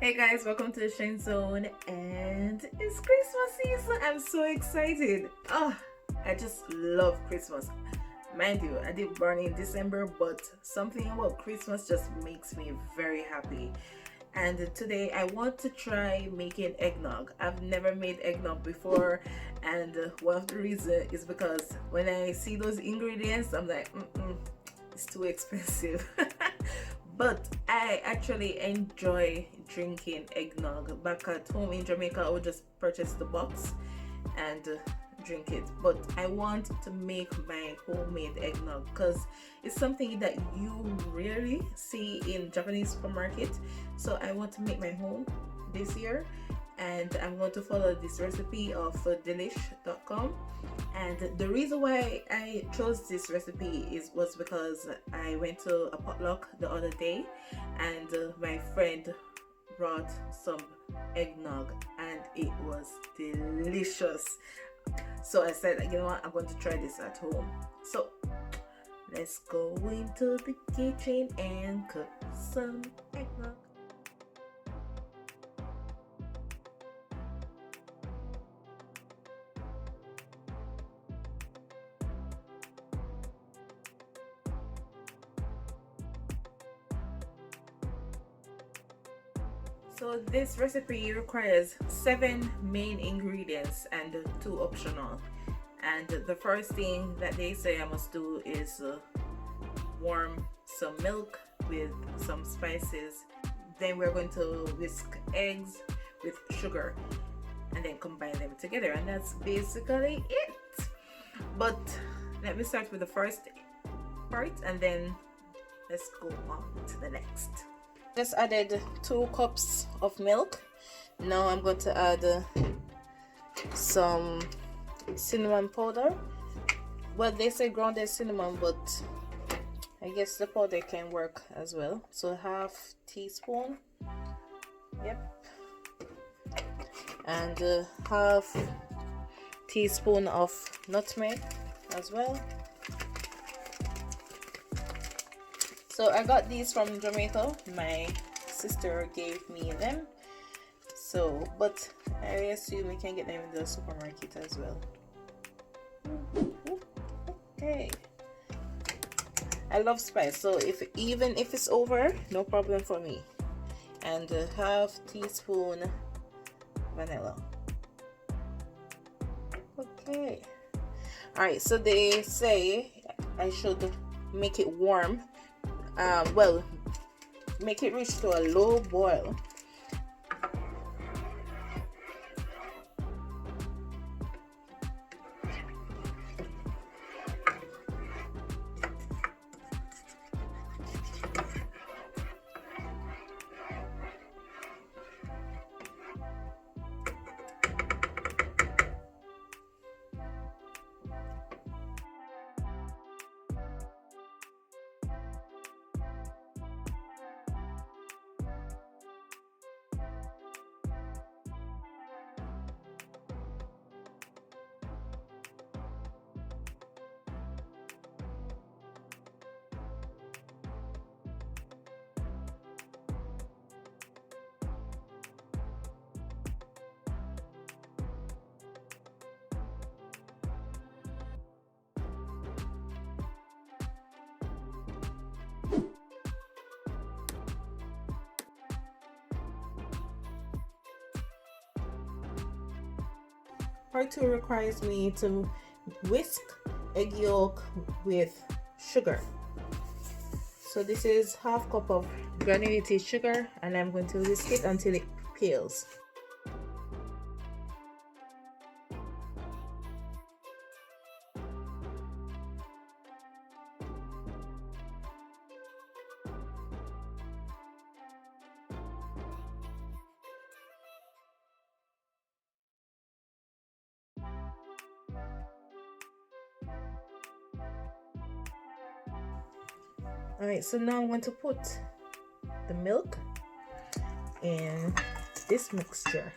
Hey guys, welcome to the Shen Zone, and it's Christmas season. I'm so excited. I just love Christmas. Mind you, I did born in December, but something about Christmas just makes me very happy. And today I want to try making eggnog. I've never made eggnog before, and one of the reasons is because when I see those ingredients, I'm like, it's too expensive. But I actually enjoy drinking eggnog. Back at home in Jamaica, I would just purchase the box and drink it. But I want to make my homemade eggnog because it's something that you rarely see in Japanese supermarket. So I want to make my home this year, and I'm going to follow this recipe of delish.com. And the reason why I chose this recipe was because I went to a potluck the other day, and my friend brought some eggnog and it was delicious. So I said, you know what, I'm going to try this at home. So let's go into the kitchen and cook some eggnog. So this recipe requires 7 main ingredients and 2 optional. And the first thing that they say I must do is warm some milk with some spices. Then we're going to whisk eggs with sugar and then combine them together, and that's basically it. But let me start with the first part and then let's go on to the next. Just added 2 cups of milk. Now I'm going to add some cinnamon powder. Well, they say grounded cinnamon, but I guess the powder can work as well. So half teaspoon. Yep. And half teaspoon of nutmeg as well. So I got these from Jamaica. My sister gave me them. So, but I assume you can get them in the supermarket as well. Okay. I love spice, so even if it's over, no problem for me. And a half teaspoon vanilla. Okay. Alright, so they say I should make it warm. Well, make it reach to a low boil. Part 2 requires me to whisk egg yolk with sugar. So this is half cup of granulated sugar, and I'm going to whisk it until it peels. Alright, so now I'm going to put the milk in this mixture,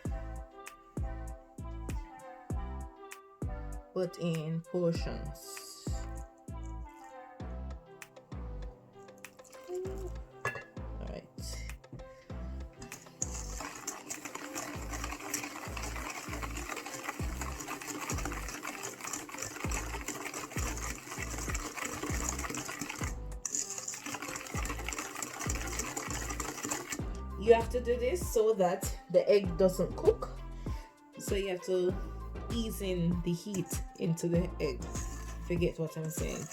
but in portions. Alright. you have to do this so that the egg doesn't cook. So you have to ease in the heat into the egg. If you get what I'm saying.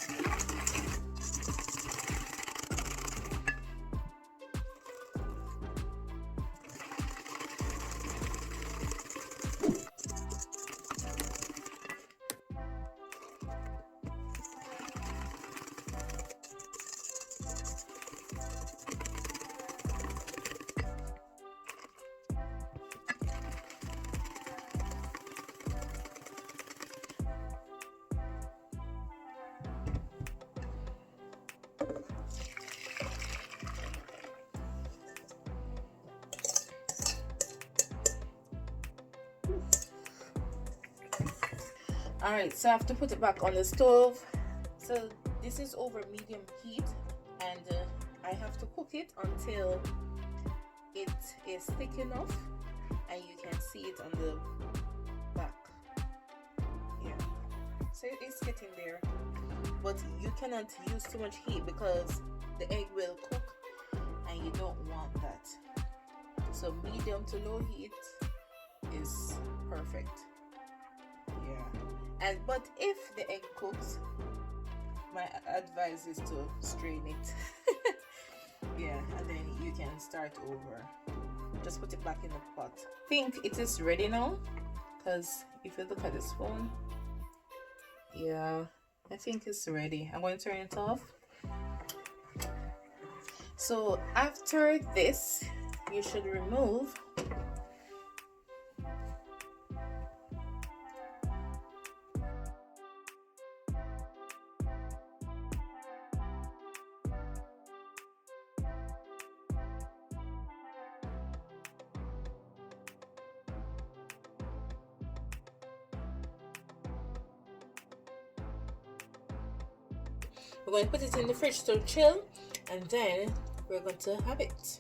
Alright, so I have to put it back on the stove. So this is over medium heat, and I have to cook it until it is thick enough and you can see it on the back. Yeah, so it's getting there, but you cannot use too much heat because the egg will cook and you don't want that. So medium to low heat is perfect. Yeah, but if the egg cooks, my advice is to strain it. Yeah, and then you can start over. Just put it back in the pot. I think it is ready now, because if you look at this phone, yeah, I think it's ready. I'm going to turn it off. So after this, you should remove we're going to put it in the fridge to chill, and then we're going to have it.